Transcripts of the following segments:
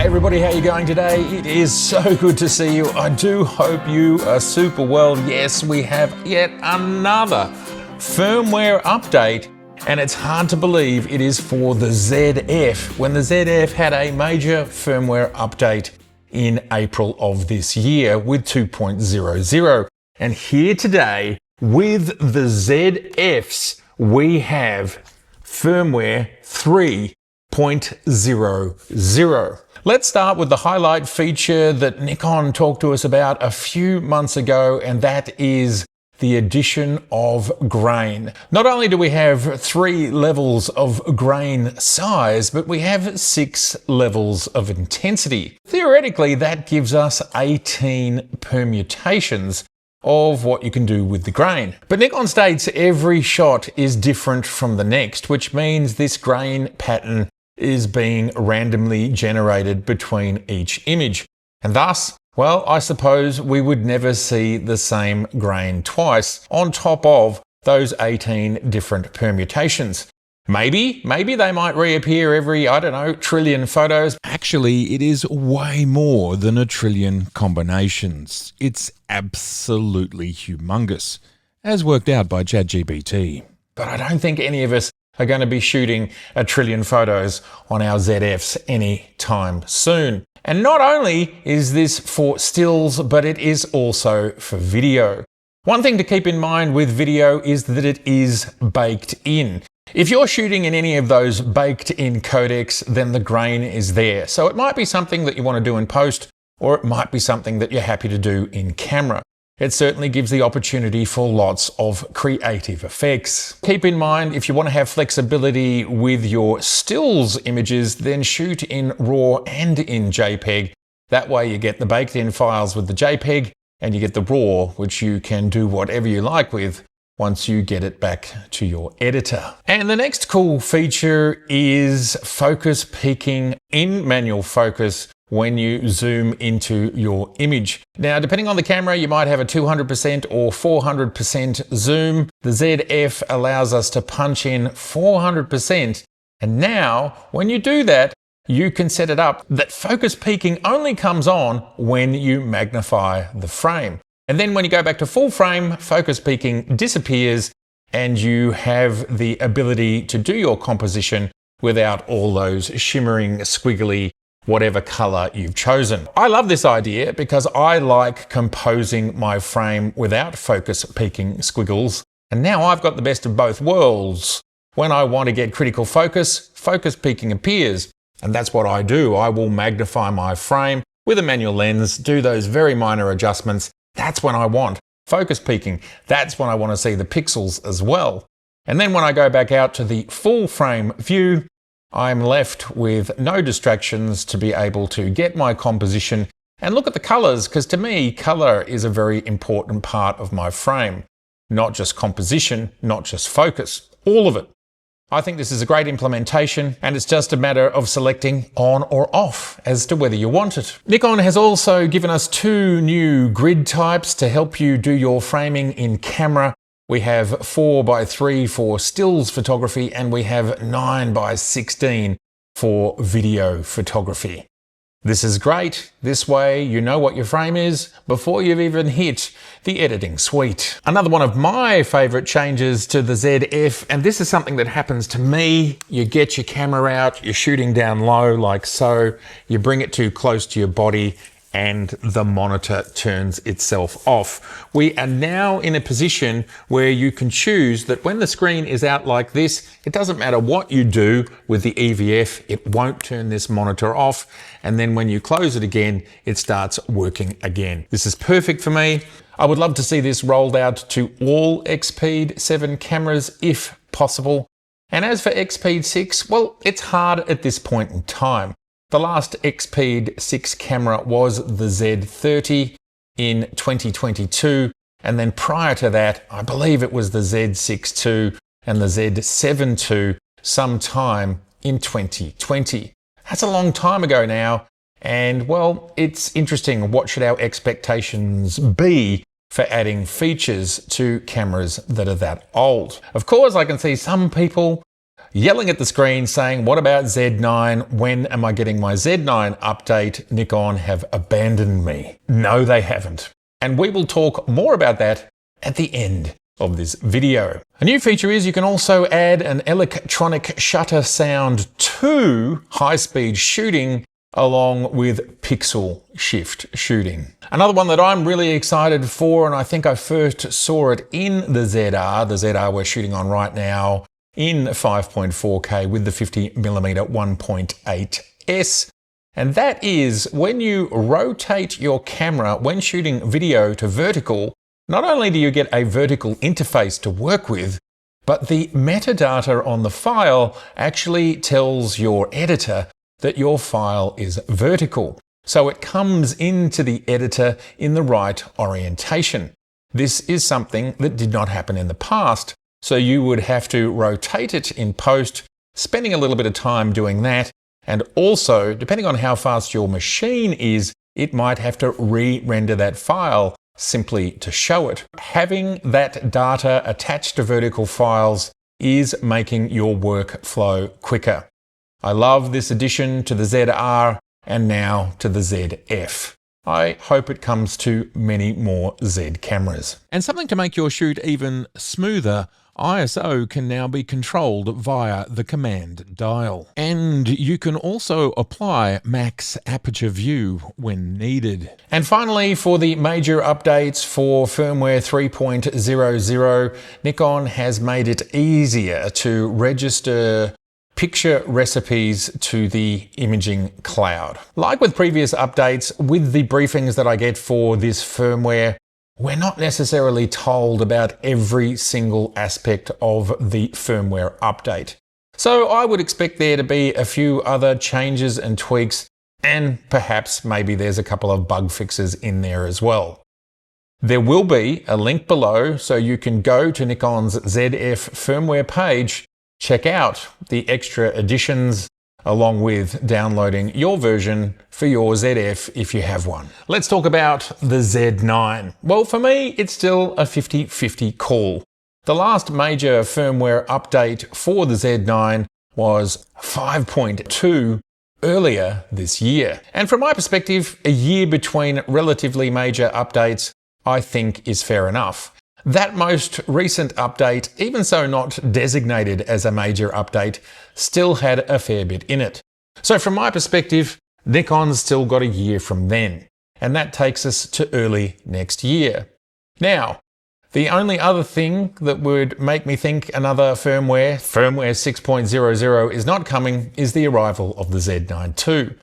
Hey everybody, how are you going today? It is so good to see you. I do hope you are super well. Yes, we have yet another firmware update, and it's hard to believe it is for the ZF, when the ZF had a major firmware update in April of this year with 2.00. And here today with the ZFs, we have firmware 3.00. Let's start with the highlight feature that Nikon talked to us about a few months ago, and that is the addition of grain. Not only do we have 3 levels of grain size, but we have 6 levels of intensity. Theoretically, that gives us 18 permutations of what you can do with the grain. But Nikon states every shot is different from the next, which means this grain pattern is being randomly generated between each image. And thus, well, I suppose we would never see the same grain twice on top of those 18 different permutations. Maybe they might reappear every, I don't know, trillion photos. Actually, it is way more than a trillion combinations. It's absolutely humongous, as worked out by ChatGPT. But I don't think any of us are going to be shooting a trillion photos on our ZFs anytime soon. And not only is this for stills, but it is also for video. One thing to keep in mind with video is that it is baked in. If you're shooting in any of those baked in codecs, then the grain is there. So it might be something that you want to do in post, or it might be something that you're happy to do in camera. It certainly gives the opportunity for lots of creative effects. Keep in mind, if you want to have flexibility with your stills images, then shoot in RAW and in JPEG. That way you get the baked in files with the JPEG, and you get the RAW, which you can do whatever you like with once you get it back to your editor. And the next cool feature is focus peaking in manual focus when you zoom into your image. Now, depending on the camera, you might have a 200% or 400% zoom. The ZF allows us to punch in 400%. And now, when you do that, you can set it up that focus peaking only comes on when you magnify the frame. And then when you go back to full frame, focus peaking disappears and you have the ability to do your composition without all those shimmering, squiggly, whatever color you've chosen. I love this idea because I like composing my frame without focus peaking squiggles. And now I've got the best of both worlds. When I want to get critical focus, focus peaking appears. And that's what I do. I will magnify my frame with a manual lens, do those very minor adjustments. That's when I want focus peaking. That's when I want to see the pixels as well. And then when I go back out to the full frame view, I'm left with no distractions to be able to get my composition and look at the colors, because to me, color is a very important part of my frame. Not just composition, not just focus, all of it. I think this is a great implementation, and it's just a matter of selecting on or off as to whether you want it. Nikon has also given us 2 new grid types to help you do your framing in camera. We have 4x3 for stills photography, and we have 9x16 for video photography. This is great. This way you know what your frame is before you've even hit the editing suite. Another one of my favorite changes to the ZF, and this is something that happens to me. You get your camera out, you're shooting down low like so, you bring it too close to your body, and the monitor turns itself off. We are now in a position where you can choose that when the screen is out like this, it doesn't matter what you do with the EVF, it won't turn this monitor off. And then when you close it again, it starts working again. This is perfect for me. I would love to see this rolled out to all XPEED 7 cameras if possible. And as for XPEED 6, well, it's hard at this point in time. The last XPEED 6 camera was the Z30 in 2022, and then prior to that, I believe it was the Z6 II and the Z7 II sometime in 2020. That's a long time ago now, and well, it's interesting. What should our expectations be for adding features to cameras that are that old? Of course, I can see some people yelling at the screen saying, what about Z9? When am I getting my Z9 update? Nikon have abandoned me. No, they haven't. And we will talk more about that at the end of this video. A new feature is you can also add an electronic shutter sound to high-speed shooting along with pixel shift shooting. Another one that I'm really excited for, and I think I first saw it in the ZR we're shooting on right now in 5.4K with the 50mm 1.8S. And that is when you rotate your camera when shooting video to vertical, not only do you get a vertical interface to work with, but the metadata on the file actually tells your editor that your file is vertical. So it comes into the editor in the right orientation. This is something that did not happen in the past. So you would have to rotate it in post, spending a little bit of time doing that. And also, depending on how fast your machine is, it might have to re-render that file simply to show it. Having that data attached to vertical files is making your workflow quicker. I love this addition to the ZR and now to the ZF. I hope it comes to many more Z cameras. And something to make your shoot even smoother, ISO can now be controlled via the command dial. And you can also apply max aperture view when needed. And finally, for the major updates for firmware 3.00, Nikon has made it easier to register picture recipes to the imaging cloud. Like with previous updates, with the briefings that I get for this firmware, we're not necessarily told about every single aspect of the firmware update. So I would expect there to be a few other changes and tweaks, and perhaps maybe there's a couple of bug fixes in there as well. There will be a link below so you can go to Nikon's ZF firmware page, check out the extra additions along with downloading your version for your ZF if you have one. Let's talk about the Z9. Well, for me, it's still a 50-50 call. The last major firmware update for the Z9 was 5.2 earlier this year. And from my perspective, a year between relatively major updates, I think is fair enough. That most recent update, even so not designated as a major update, still had a fair bit in it. So from my perspective, Nikon's still got a year from then, and that takes us to early next year. Now, the only other thing that would make me think another firmware 6.00 is not coming is the arrival of the Z9 II.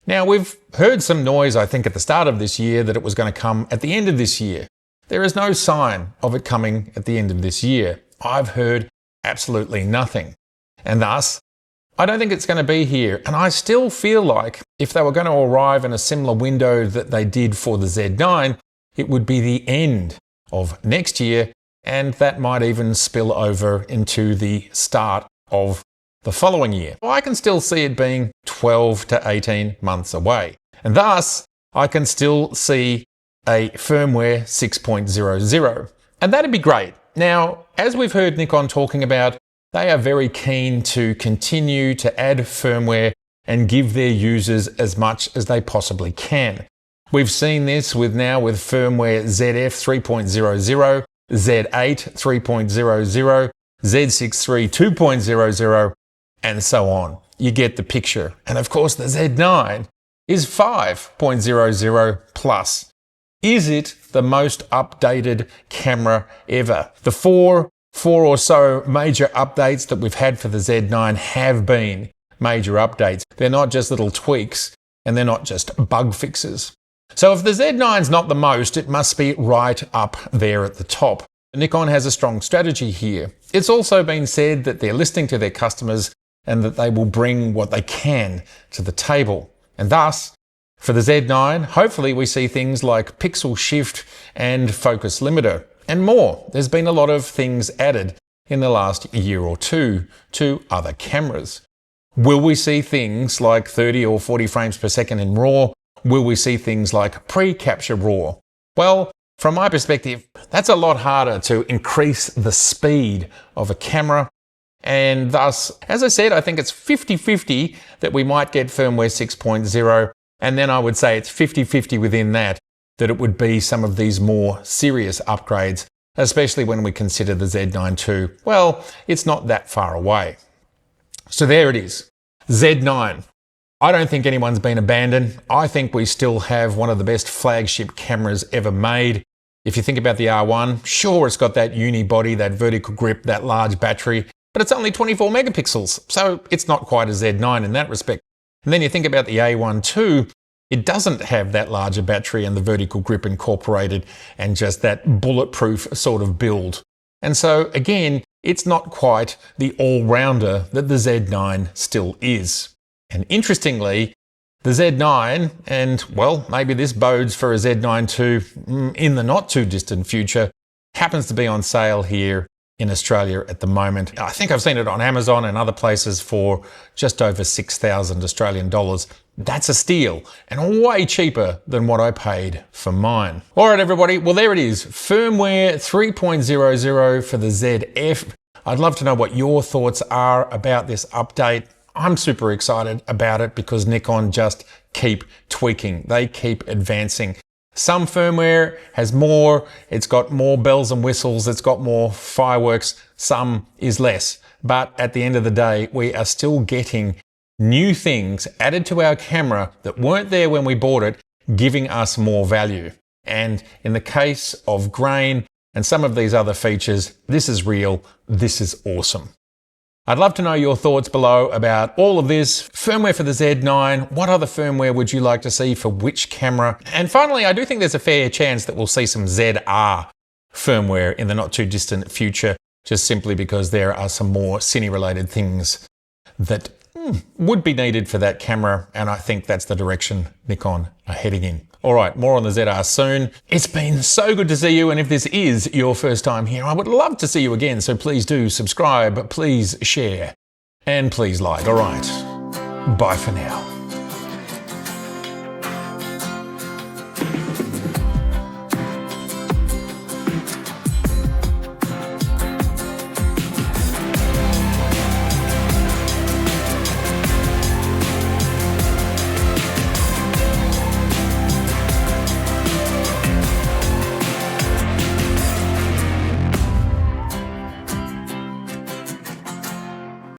Now, we've heard some noise, I think, at the start of this year that it was going to come at the end of this year. There is no sign of it coming at the end of this year. I've heard absolutely nothing. And thus, I don't think it's going to be here. And I still feel like if they were going to arrive in a similar window that they did for the Z9, it would be the end of next year, and that might even spill over into the start of the following year. I can still see it being 12 to 18 months away. And thus, I can still see a firmware 6.00. And that'd be great. Now, as we've heard Nikon talking about, they are very keen to continue to add firmware and give their users as much as they possibly can. We've seen this with firmware ZF 3.00, Z8 3.00, Z6 2.00, and so on. You get the picture. And of course, the Z9 is 5.00 plus. Is it the most updated camera ever? The four or so major updates that we've had for the Z9 have been major updates. They're not just little tweaks, and they're not just bug fixes. So if the Z9's not the most, it must be right up there at the top. Nikon has a strong strategy here. It's also been said that they're listening to their customers and that they will bring what they can to the table. And thus, for the Z9, hopefully we see things like pixel shift and focus limiter and more. There's been a lot of things added in the last year or two to other cameras. Will we see things like 30 or 40 frames per second in RAW? Will we see things like pre-capture RAW? Well, from my perspective, that's a lot harder to increase the speed of a camera, And thus, as I said, I think it's 50-50 that we might get firmware 6.0. And then I would say it's 50-50 within that it would be some of these more serious upgrades, especially when we consider the Z9 II. Well, it's not that far away. So there it is, Z9. I don't think anyone's been abandoned. I think we still have one of the best flagship cameras ever made. If you think about the R1, sure, it's got that uni body, that vertical grip, that large battery, but it's only 24 megapixels, so it's not quite a Z9 in that respect. And then you think about the A1 II, it doesn't have that larger battery and the vertical grip incorporated and just that bulletproof sort of build. And so again, it's not quite the all-rounder that the Z9 still is. And interestingly, the Z9, and well, maybe this bodes for a Z9 II in the not too distant future, happens to be on sale here in Australia at the moment. I think I've seen it on Amazon and other places for just over 6,000 Australian dollars. That's a steal and way cheaper than what I paid for mine. All right, everybody. Well, there it is. Firmware 3.00 for the ZF. I'd love to know what your thoughts are about this update. I'm super excited about it because Nikon just keep tweaking. They keep advancing. Some firmware has more, it's got more bells and whistles, it's got more fireworks, some is less. But at the end of the day, we are still getting new things added to our camera that weren't there when we bought it, giving us more value. And in the case of grain and some of these other features, this is real, this is awesome. I'd love to know your thoughts below about all of this. Firmware for the Z9, what other firmware would you like to see for which camera? And finally, I do think there's a fair chance that we'll see some ZR firmware in the not too distant future, just simply because there are some more cine-related things that would be needed for that camera, and I think that's the direction Nikon are heading in. All right, more on the ZR soon. It's been so good to see you, and if this is your first time here, I would love to see you again, so please do subscribe, please share, and please like. All right, bye for now.